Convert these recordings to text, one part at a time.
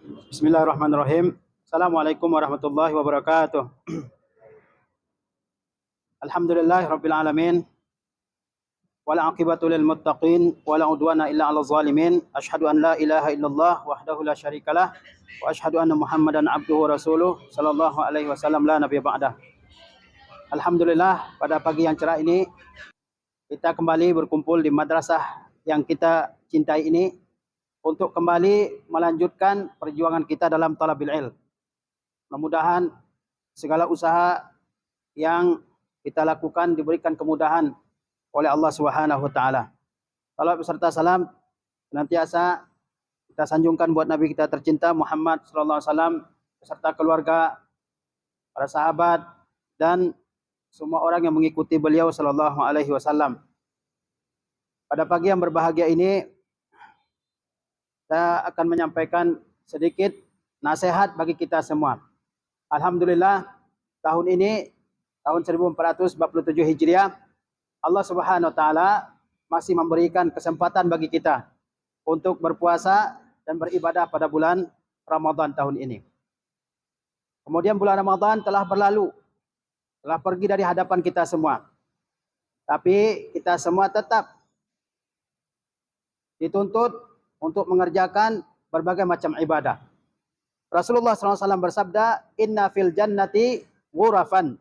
Bismillahirrahmanirrahim. Assalamualaikum warahmatullahi wabarakatuh. Alhamdulillahi rabbil alamin. Wal aqibatu lil muttaqin wala udwana illa 'alal zalimin. Asyhadu an la ilaha illallah wahdahu la syarikalah wa asyhadu anna Muhammadan abduhu wa rasuluh sallallahu alaihi wasallam la nabiyya ba'dah. Alhamdulillah, pada pagi yang cerah ini kita kembali berkumpul di madrasah yang kita cintai ini untuk kembali melanjutkan perjuangan kita dalam talabil ilm. Mudah-mudahan segala usaha yang kita lakukan diberikan kemudahan oleh Allah Subhanahu wa taala. Salawat beserta salam senantiasa kita sanjungkan buat Nabi kita tercinta Muhammad sallallahu alaihi wasallam beserta keluarga, para sahabat dan semua orang yang mengikuti beliau sallallahu alaihi wasallam. Pada pagi yang berbahagia ini saya akan menyampaikan sedikit nasihat bagi kita semua. Alhamdulillah, tahun ini, tahun 1447 Hijriah, Allah Subhanahu wa taala masih memberikan kesempatan bagi kita untuk berpuasa dan beribadah pada bulan Ramadan tahun ini. Kemudian bulan Ramadan telah berlalu, telah pergi dari hadapan kita semua. Tapi kita semua tetap dituntut untuk mengerjakan berbagai macam ibadah. Rasulullah SAW bersabda, Inna fil jannati ghurafan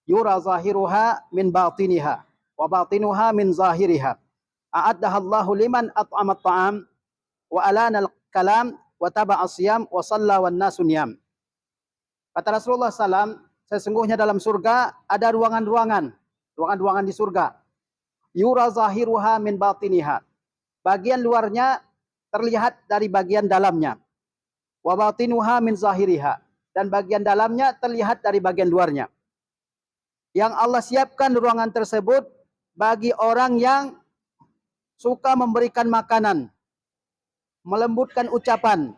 yura zahiruha min batiniha wa batinuha min zahiriha. A'addaha Allahu liman at'amat ta'am wa alana al-kalam wa taba'a siyam wa salla wan nasu niyam. Kata Rasulullah SAW, sesungguhnya dalam surga ada ruangan-ruangan di surga. Yura zahiruha min batiniha. Bagian luarnya terlihat dari bagian dalamnya. Wa batinuha min zahiriha, dan bagian dalamnya terlihat dari bagian luarnya. Yang Allah siapkan ruangan tersebut bagi orang yang suka memberikan makanan, melembutkan ucapan,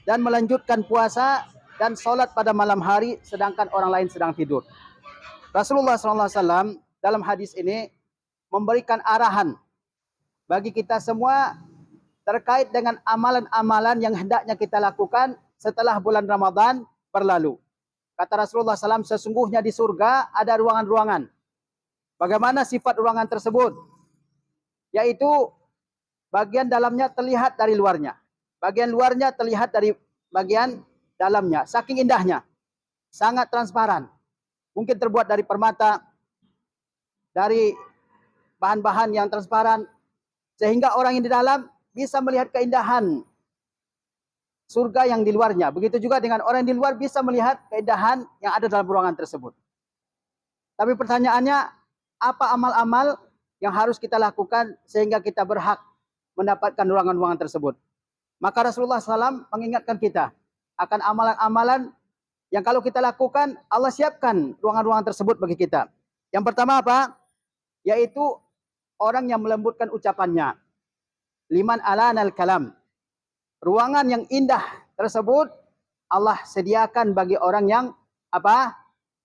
dan melanjutkan puasa dan sholat pada malam hari sedangkan orang lain sedang tidur. Rasulullah SAW dalam hadis ini memberikan arahan bagi kita semua terkait dengan amalan-amalan yang hendaknya kita lakukan setelah bulan Ramadan berlalu. Kata Rasulullah SAW, sesungguhnya di surga ada ruangan-ruangan. Bagaimana sifat ruangan tersebut? Yaitu bagian dalamnya terlihat dari luarnya. Bagian luarnya terlihat dari bagian dalamnya. Saking indahnya. Sangat transparan. Mungkin terbuat dari permata, dari bahan-bahan yang transparan, sehingga orang yang di dalam bisa melihat keindahan surga yang di luarnya. Begitu juga dengan orang yang di luar bisa melihat keindahan yang ada dalam ruangan tersebut. Tapi pertanyaannya, apa amal-amal yang harus kita lakukan sehingga kita berhak mendapatkan ruangan-ruangan tersebut? Maka Rasulullah SAW mengingatkan kita akan amalan-amalan yang kalau kita lakukan, Allah siapkan ruangan-ruangan tersebut bagi kita. Yang pertama apa? Yaitu orang yang melembutkan ucapannya. Liman alanal kalam. Ruangan yang indah tersebut Allah sediakan bagi orang yang apa?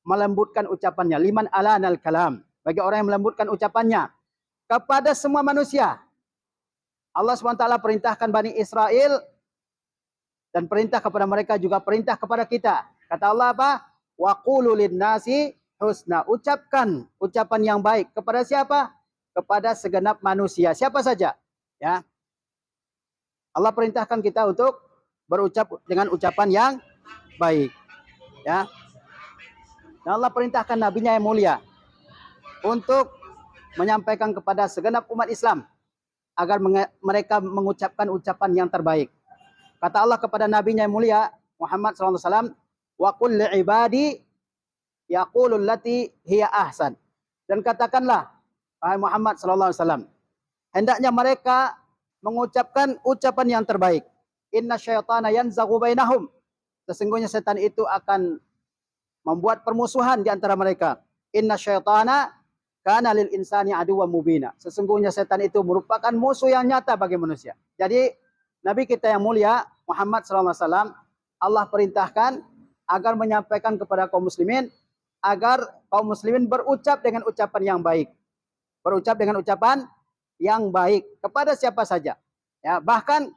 Melembutkan ucapannya. Liman alanal kalam. Bagi orang yang melembutkan ucapannya kepada semua manusia. Allah SWT perintahkan Bani Israel dan perintah kepada mereka juga perintah kepada kita. Kata Allah apa? Wa qulu linnasi husna. Ucapkan ucapan yang baik kepada siapa? Kepada segenap manusia. Siapa saja? Ya. Allah perintahkan kita untuk berucap dengan ucapan yang baik. Ya. Dan Allah perintahkan nabinya yang mulia untuk menyampaikan kepada segenap umat Islam agar mereka mengucapkan ucapan yang terbaik. Kata Allah kepada nabinya yang mulia Muhammad SAW, wa qul li'ibadi yaqulul lati hiya ahsan. Dan katakanlah, wahai Muhammad SAW, hendaknya mereka mengucapkan ucapan yang terbaik. Inna syaitana yanzaghu bainahum. Sesungguhnya setan itu akan membuat permusuhan di antara mereka. Inna syaitana kana lil insani aduwwan mubina. Sesungguhnya setan itu merupakan musuh yang nyata bagi manusia. Jadi Nabi kita yang mulia Muhammad SAW, Allah perintahkan agar menyampaikan kepada kaum muslimin agar kaum muslimin berucap dengan ucapan yang baik. Berucap dengan ucapan yang baik kepada siapa saja. Ya, bahkan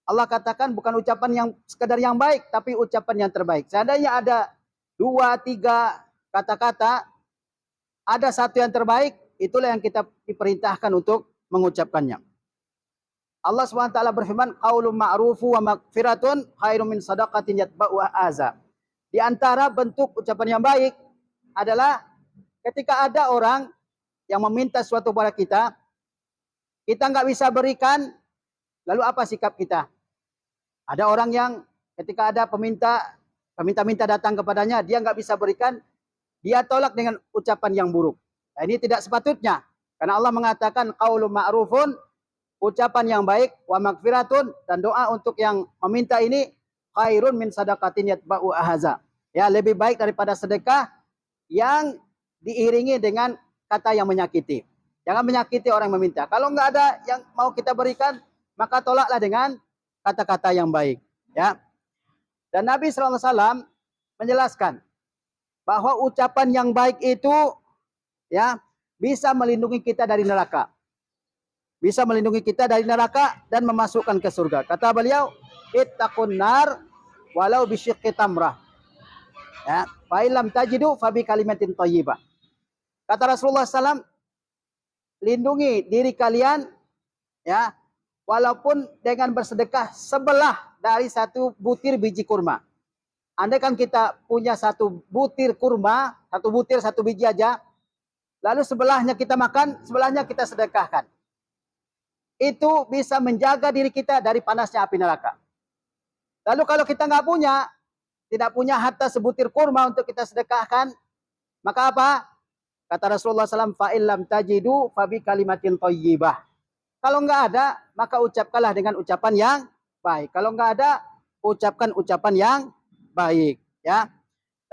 Allah katakan bukan ucapan yang sekadar yang baik, tapi ucapan yang terbaik. Seandainya ada 2, 3 kata-kata, ada satu yang terbaik, itulah yang kita diperintahkan untuk mengucapkannya. Allah SWT berfirman, qaulun ma'rufu wa maghfiratun khairum min shadaqatin yatba'uha adza. Di antara bentuk ucapan yang baik adalah ketika ada orang yang meminta sesuatu kepada kita nggak bisa berikan, lalu apa sikap kita? Ada orang yang ketika ada peminta datang kepadanya, dia nggak bisa berikan, dia tolak dengan ucapan yang buruk. Nah, ini tidak sepatutnya. Karena Allah mengatakan qaulun ma'rufun, ucapan yang baik, wa maghfiratun, dan doa untuk yang meminta ini khairun min sadaqatin yatba'u ahaza. Ya, lebih baik daripada sedekah yang diiringi dengan kata yang menyakiti. Jangan menyakiti orang yang meminta. Kalau nggak ada yang mau kita berikan, maka tolaklah dengan kata-kata yang baik. Ya. Dan Nabi SAW menjelaskan bahwa ucapan yang baik itu ya bisa melindungi kita dari neraka. Bisa melindungi kita dari neraka dan memasukkan ke surga. Kata beliau, ittaqun nar walau bisyiqqi tamrah. Ya, fa illam tajidu fa bi kalimatin thayyibah. Kata Rasulullah SAW, lindungi diri kalian ya, walaupun dengan bersedekah sebelah dari satu butir biji kurma. Andai kan kita punya satu butir kurma, satu biji aja, lalu sebelahnya kita makan, sebelahnya kita sedekahkan. Itu bisa menjaga diri kita dari panasnya api neraka. Lalu kalau kita tidak punya harta sebutir kurma untuk kita sedekahkan, maka apa? Kata Rasulullah SAW, fa'illam tajidu fabi kalimatin thayyibah. Kalau enggak ada, maka ucapkanlah dengan ucapan yang baik. Kalau enggak ada, ucapkan ucapan yang baik. Ya.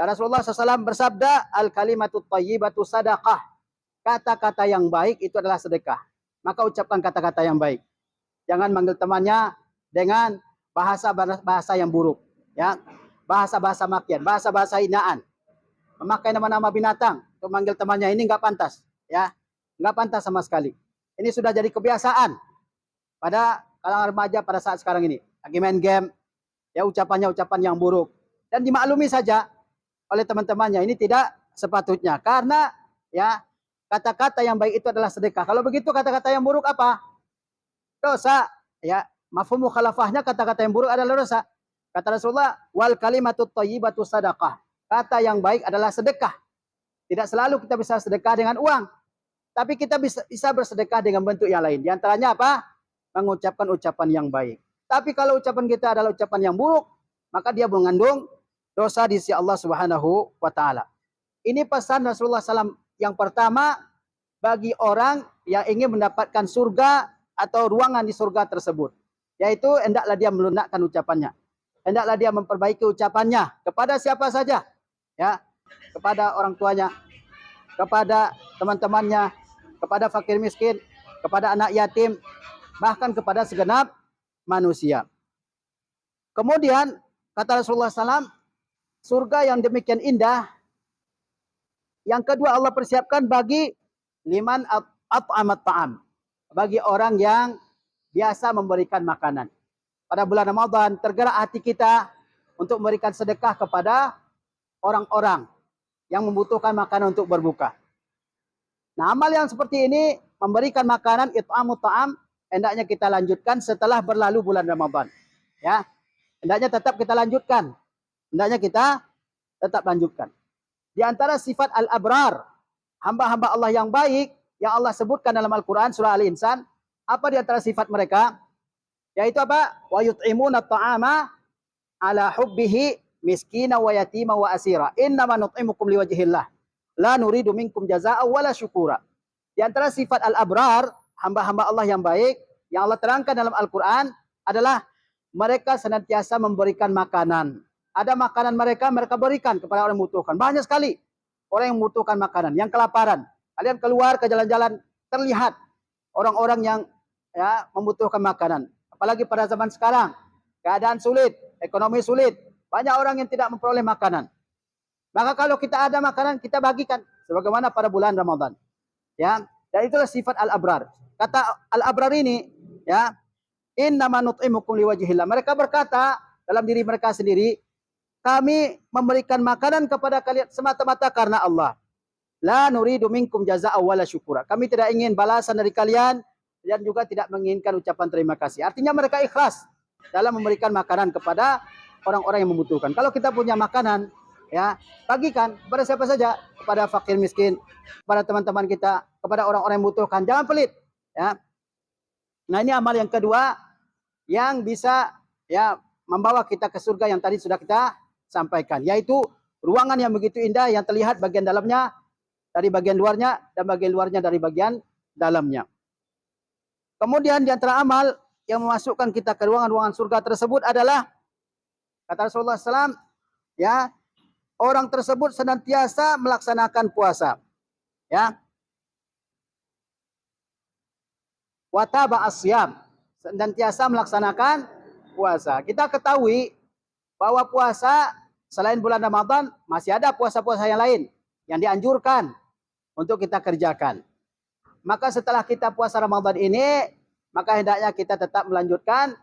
Dan Rasulullah SAW bersabda, al-kalimatut thayyibatu sadaqah. Kata-kata yang baik itu adalah sedekah. Maka ucapkan kata-kata yang baik. Jangan manggil temannya dengan bahasa-bahasa yang buruk. Ya. Bahasa-bahasa makian, bahasa-bahasa hinaan. Memakai nama-nama binatang untuk manggil temannya, ini enggak pantas. Ya. Enggak pantas sama sekali. Ini sudah jadi kebiasaan pada kalangan remaja pada saat sekarang ini. Lagi main game, ya ucapannya ucapan yang buruk. Dan dimaklumi saja oleh teman-temannya, ini tidak sepatutnya. Karena ya kata-kata yang baik itu adalah sedekah. Kalau begitu kata-kata yang buruk apa? Dosa. Ya, mafhum mukhalafahnya kata-kata yang buruk adalah dosa. Kata Rasulullah, wal kalimatut thayyibatu sadaqah. Kata yang baik adalah sedekah. Tidak selalu kita bisa sedekah dengan uang. Tapi kita bisa bersedekah dengan bentuk yang lain. Di antaranya apa? Mengucapkan ucapan yang baik. Tapi kalau ucapan kita adalah ucapan yang buruk, maka dia mengandung dosa di sisi Allah Subhanahu wa taala. Ini pesan Rasulullah SAW yang pertama bagi orang yang ingin mendapatkan surga atau ruangan di surga tersebut. Yaitu hendaklah dia melunakkan ucapannya. Hendaklah dia memperbaiki ucapannya kepada siapa saja. Ya, kepada orang tuanya, kepada teman-temannya, kepada fakir miskin, kepada anak yatim, bahkan kepada segenap manusia. Kemudian kata Rasulullah SAW, surga yang demikian indah, yang kedua Allah persiapkan bagi liman at'amat ta'am, bagi orang yang biasa memberikan makanan. Pada bulan Ramadan tergerak hati kita untuk memberikan sedekah kepada orang-orang yang membutuhkan makanan untuk berbuka. Nah, amal yang seperti ini, memberikan makanan, it'amut ta'am, hendaknya kita lanjutkan setelah berlalu bulan Ramadan. Ya, hendaknya tetap kita lanjutkan. Hendaknya kita tetap lanjutkan. Di antara sifat al-abrar, hamba-hamba Allah yang baik, yang Allah sebutkan dalam Al-Quran, surah Al-Insan, apa di antara sifat mereka? Yaitu apa? Wa yut'imuna ta'ama ala hubbihi miskina wa yatima wa asira. Innama nut'imukum liwajhillah. La nuridu minkum jazaa'a wala syukura. Di antara sifat al-abrar, hamba-hamba Allah yang baik, yang Allah terangkan dalam Al-Quran adalah mereka senantiasa memberikan makanan. Ada makanan mereka berikan kepada orang yang membutuhkan. Banyak sekali orang yang membutuhkan makanan, yang kelaparan. Kalian keluar ke jalan-jalan, terlihat orang-orang yang ya membutuhkan makanan. Apalagi pada zaman sekarang, keadaan sulit, ekonomi sulit. Banyak orang yang tidak memperoleh makanan. Maka kalau kita ada makanan, kita bagikan. Sebagaimana pada bulan Ramadan. Ya, dan itulah sifat al-abrar. Kata al-abrar ini, ya, Innama nut'imukum liwajhillah. Mereka berkata dalam diri mereka sendiri, kami memberikan makanan kepada kalian semata-mata karena Allah. La nuridu minkum jazaa'a wala syukura. Kami tidak ingin balasan dari kalian dan juga tidak menginginkan ucapan terima kasih. Artinya mereka ikhlas dalam memberikan makanan kepada orang-orang yang membutuhkan. Kalau kita punya makanan, ya, bagikan kepada siapa saja, kepada fakir miskin, kepada teman-teman kita, kepada orang-orang yang membutuhkan. Jangan pelit, ya. Nah, ini amal yang kedua yang bisa, ya, membawa kita ke surga yang tadi sudah kita sampaikan, yaitu ruangan yang begitu indah yang terlihat bagian dalamnya dari bagian luarnya dan bagian luarnya dari bagian dalamnya. Kemudian di antara amal yang memasukkan kita ke ruangan-ruangan surga tersebut adalah, kata Rasulullah SAW, ya, orang tersebut senantiasa melaksanakan puasa, ya. Wataba asyam, senantiasa melaksanakan puasa. Kita ketahui bahwa puasa selain bulan Ramadan masih ada puasa-puasa yang lain yang dianjurkan untuk kita kerjakan. Maka setelah kita puasa Ramadan ini, maka hendaknya kita tetap melanjutkan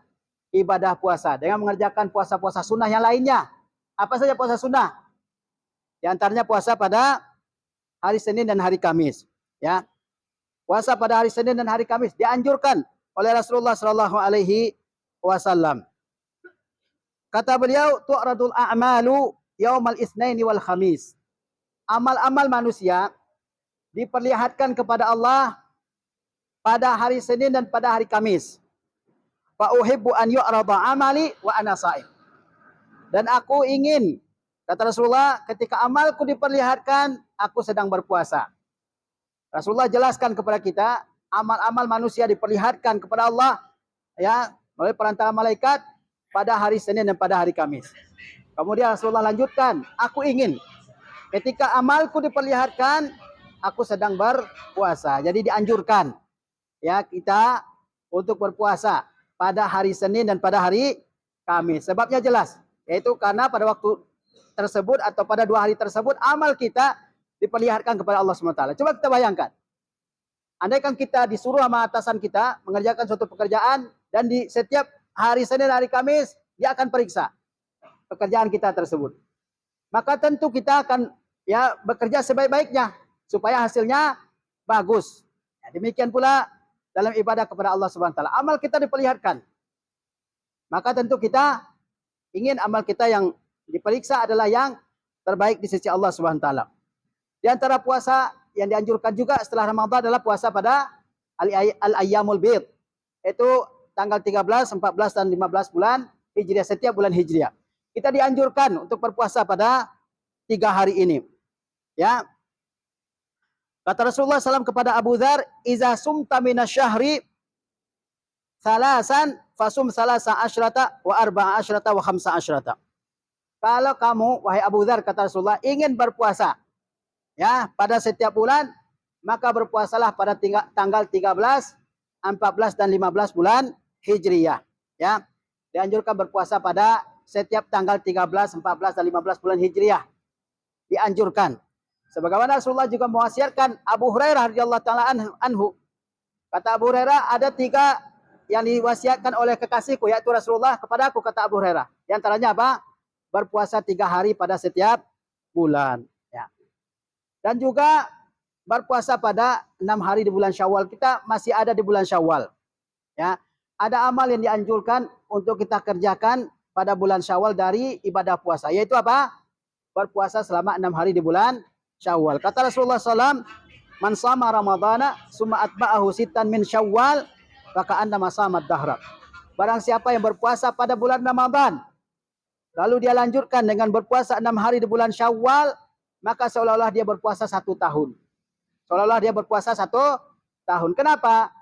ibadah puasa dengan mengerjakan puasa-puasa sunnah yang lainnya. Apa saja puasa sunnah? Di antaranya puasa pada hari Senin dan hari Kamis, ya. Puasa pada hari Senin dan hari Kamis dianjurkan oleh Rasulullah sallallahu alaihi wasallam. Kata beliau, tu'radul a'malu yaumal itsnaini wal khamis. Amal-amal manusia diperlihatkan kepada Allah pada hari Senin dan pada hari Kamis. Fa uhibbu an yu'rada amali wa ana sha'im. Dan aku ingin, kata Rasulullah, ketika amalku diperlihatkan, aku sedang berpuasa. Rasulullah jelaskan kepada kita, amal-amal manusia diperlihatkan kepada Allah, ya, melalui perantara malaikat pada hari Senin dan pada hari Kamis. Kemudian Rasulullah lanjutkan, aku ingin ketika amalku diperlihatkan, aku sedang berpuasa. Jadi dianjurkan, ya, kita untuk berpuasa pada hari Senin dan pada hari Kamis. Sebabnya jelas, yaitu karena pada waktu tersebut atau pada 2 hari tersebut amal kita diperlihatkan kepada Allah SWT. Coba kita bayangkan, andaikan kita disuruh sama atasan kita mengerjakan suatu pekerjaan dan di setiap hari Senin hari Kamis dia akan periksa pekerjaan kita tersebut, maka tentu kita akan, ya, bekerja sebaik-baiknya supaya hasilnya bagus. Ya, demikian pula dalam ibadah kepada Allah SWT, amal kita diperlihatkan, maka tentu kita ingin amal kita yang diperiksa adalah yang terbaik di sisi Allah SWT. Di antara puasa yang dianjurkan juga setelah Ramadan adalah puasa pada al-ayyamul bid, yaitu tanggal 13, 14 dan 15 bulan Hijriah, setiap bulan Hijriah. Kita dianjurkan untuk berpuasa pada 3 hari ini, ya. Kata Rasulullah SAW kepada Abu Dzar, "Iza sumta minasyahri salasan fasum salasa asyrata wa arba'a asyrata wa khamsa asyrata." Kalau kamu, wahai Abu Dzar, kata Rasulullah, ingin berpuasa, ya, pada setiap bulan, maka berpuasalah pada tanggal 13, 14 dan 15 bulan Hijriyah, ya. Dianjurkan berpuasa pada setiap tanggal 13, 14 dan 15 bulan Hijriyah. Dianjurkan. Sebagaimana Rasulullah juga mewasiatkan Abu Hurairah radhiyallahu taala anhu. Kata Abu Hurairah, ada 3 yang diwasiatkan oleh kekasihku, yaitu Rasulullah kepada aku, kata Abu Hurairah. Di antaranya apa? Berpuasa 3 hari pada setiap bulan, ya. Dan juga berpuasa pada 6 hari di bulan Syawal. Kita masih ada di bulan Syawal, ya. Ada amal yang dianjurkan untuk kita kerjakan pada bulan Syawal dari ibadah puasa, yaitu apa? Berpuasa selama 6 hari di bulan Syawal. Kata Rasulullah SAW, "Man shama Ramadhana summa atba'ahu sittan min Syawal, faka'annama shamat dahra." Barang siapa yang berpuasa pada bulan Ramadan, lalu dia lanjutkan dengan berpuasa 6 hari di bulan Syawal, maka seolah-olah dia berpuasa 1 tahun. Seolah-olah dia berpuasa 1 tahun. Kenapa?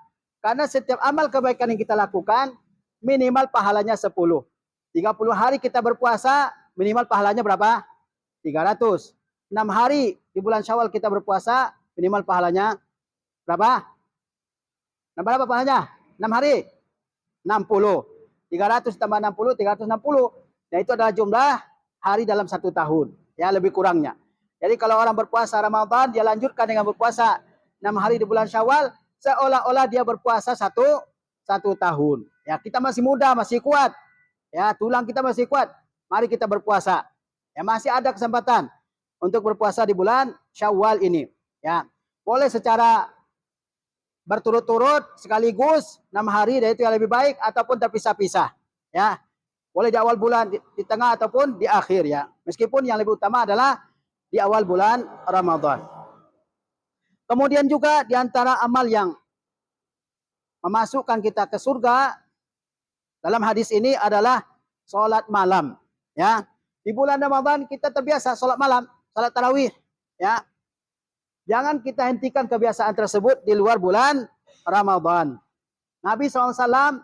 Karena setiap amal kebaikan yang kita lakukan, minimal pahalanya 10. 30 hari kita berpuasa, minimal pahalanya berapa? 300. 6 hari di bulan Syawal kita berpuasa, minimal pahalanya berapa? Berapa pahalanya? 6 hari? 60. 300 tambah 60, 360. Nah, itu adalah jumlah hari dalam 1 tahun, ya, lebih kurangnya. Jadi kalau orang berpuasa Ramadan, dia lanjutkan dengan berpuasa 6 hari di bulan Syawal, seolah-olah dia berpuasa satu tahun. Ya, kita masih muda, masih kuat. Ya, tulang kita masih kuat. Mari kita berpuasa. Ya, masih ada kesempatan untuk berpuasa di bulan Syawal ini. Ya, boleh secara berturut-turut sekaligus 6 hari, dan itu yang lebih baik, ataupun terpisah-pisah. Ya, boleh di awal bulan, di tengah ataupun di akhir ya. Meskipun yang lebih utama adalah di awal bulan Ramadan. Kemudian juga di antara amal yang memasukkan kita ke surga dalam hadis ini adalah sholat malam. Ya, di bulan Ramadan kita terbiasa sholat malam, sholat tarawih. Ya, jangan kita hentikan kebiasaan tersebut di luar bulan Ramadan. Nabi SAW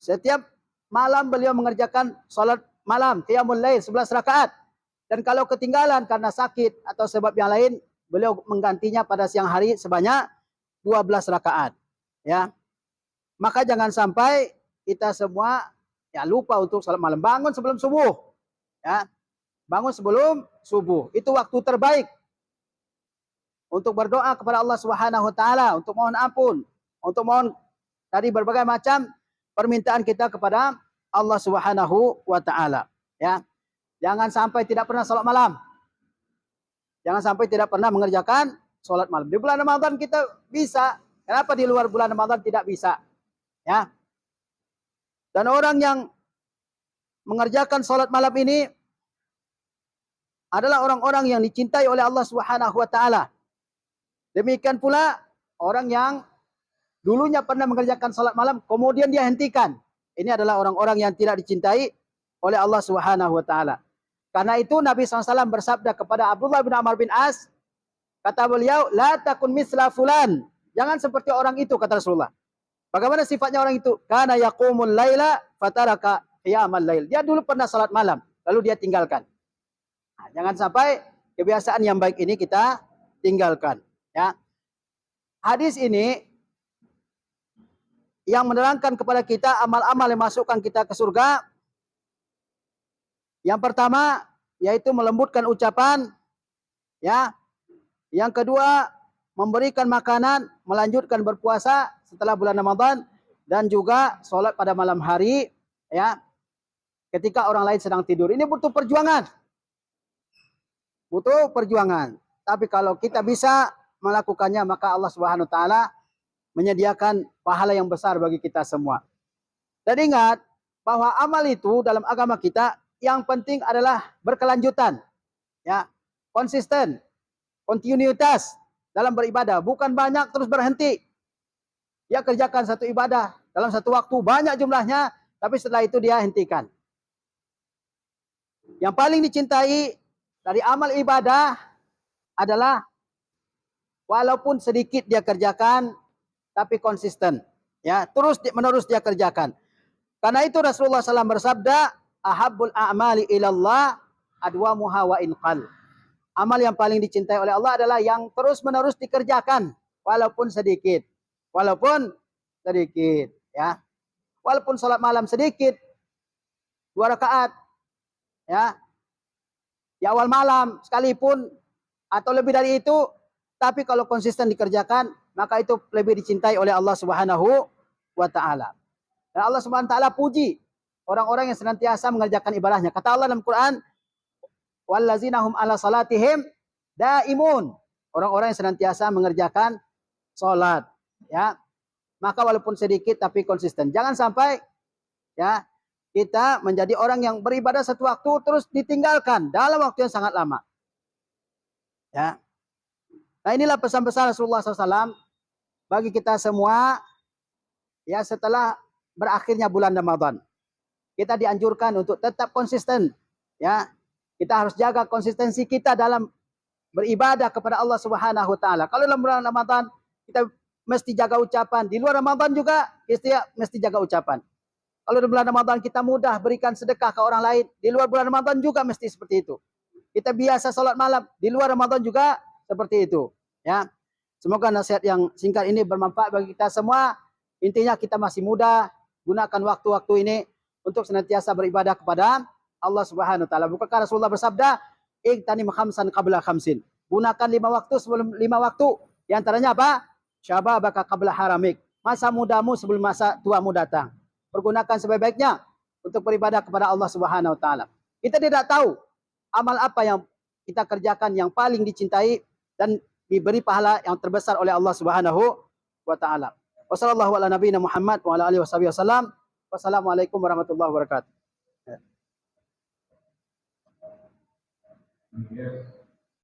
setiap malam beliau mengerjakan sholat malam, qiyamul lail 11 rakaat. Dan kalau ketinggalan karena sakit atau sebab yang lain, beliau menggantinya pada siang hari sebanyak 12 rakaat. Ya, maka jangan sampai kita semua ya lupa untuk sholat malam. Bangun sebelum subuh. Ya, bangun sebelum subuh. Itu waktu terbaik untuk berdoa kepada Allah Subhanahu wa taala, untuk mohon ampun, untuk mohon dari berbagai macam permintaan kita kepada Allah Subhanahu wa taala. Ya. Jangan sampai tidak pernah sholat malam. Jangan sampai tidak pernah mengerjakan sholat malam. Di bulan Ramadan kita bisa. Kenapa di luar bulan Ramadan tidak bisa? Ya. Dan orang yang mengerjakan sholat malam ini adalah orang-orang yang dicintai oleh Allah Subhanahu wa taala. Demikian pula orang yang dulunya pernah mengerjakan sholat malam, kemudian dia hentikan. Ini adalah orang-orang yang tidak dicintai oleh Allah Subhanahu wa taala. Karena itu Nabi SAW bersabda kepada Abdullah bin Amr bin As, kata beliau, la takun misla fulan. Jangan seperti orang itu, kata Rasulullah. Bagaimana sifatnya orang itu? Kana yaqumul laila fataraka qiyamal lail. Dia dulu pernah salat malam, lalu dia tinggalkan. Nah, jangan sampai kebiasaan yang baik ini kita tinggalkan. Ya. Hadis ini yang menerangkan kepada kita amal-amal yang masukkan kita ke surga. Yang pertama yaitu melembutkan ucapan, ya. Yang kedua memberikan makanan, melanjutkan berpuasa setelah bulan Ramadan, dan juga sholat pada malam hari, ya. Ketika orang lain sedang tidur. Ini butuh perjuangan. Butuh perjuangan. Tapi kalau kita bisa melakukannya, maka Allah Subhanahu wa taala menyediakan pahala yang besar bagi kita semua. Dan ingat bahwa amal itu dalam agama kita yang penting adalah berkelanjutan, ya, konsisten, kontinuitas dalam beribadah, bukan banyak terus berhenti. Dia kerjakan satu ibadah dalam satu waktu banyak jumlahnya, tapi setelah itu dia hentikan. Yang paling dicintai dari amal ibadah adalah walaupun sedikit dia kerjakan, tapi konsisten, ya, terus menerus dia kerjakan. Karena itu Rasulullah SAW bersabda, ahabbul a'mali ilallah adwamuha wa inqal. Amal yang paling dicintai oleh Allah adalah yang terus menerus dikerjakan walaupun sedikit. Walaupun sedikit, ya. Walaupun salat malam sedikit, 2 rakaat, ya. Di awal malam sekalipun atau lebih dari itu, tapi kalau konsisten dikerjakan, maka itu lebih dicintai oleh Allah Subhanahu wa taala. Dan Allah Subhanahu wa taala puji orang-orang yang senantiasa mengerjakan ibadahnya. Kata Allah dalam Quran, wallazina hum ala salatihim daimun. Orang-orang yang senantiasa mengerjakan salat, ya. Maka walaupun sedikit tapi konsisten. Jangan sampai, ya, kita menjadi orang yang beribadah satu waktu terus ditinggalkan dalam waktu yang sangat lama. Ya. Nah, inilah pesan-pesan Rasulullah SAW bagi kita semua, ya, setelah berakhirnya bulan Ramadan. Kita dianjurkan untuk tetap konsisten, ya. Kita harus jaga konsistensi kita dalam beribadah kepada Allah Subhanahu wa taala. Kalau dalam bulan Ramadan kita mesti jaga ucapan, di luar Ramadan juga kita mesti jaga ucapan. Kalau di bulan Ramadan kita mudah berikan sedekah ke orang lain, di luar bulan Ramadan juga mesti seperti itu. Kita biasa salat malam, di luar Ramadan juga seperti itu, ya. Semoga nasihat yang singkat ini bermanfaat bagi kita semua. Intinya kita masih muda, gunakan waktu-waktu ini untuk senantiasa beribadah kepada Allah Subhanahu wa taala. Bukankah Rasulullah bersabda, "Igtanim khamsan qabla khamsin." Gunakan 5 waktu sebelum 5 waktu. Di antaranya apa? Syababaka qabla haramik. masa mudamu sebelum masa tuamu datang. Pergunakan sebaik-baiknya untuk beribadah kepada Allah Subhanahu wa taala. Kita tidak tahu amal apa yang kita kerjakan yang paling dicintai dan diberi pahala yang terbesar oleh Allah Subhanahu wa taala. Wassallallahu ala nabiyina Muhammad wa ala alihi wasallam. Wassalamualaikum warahmatullahi wabarakatuh.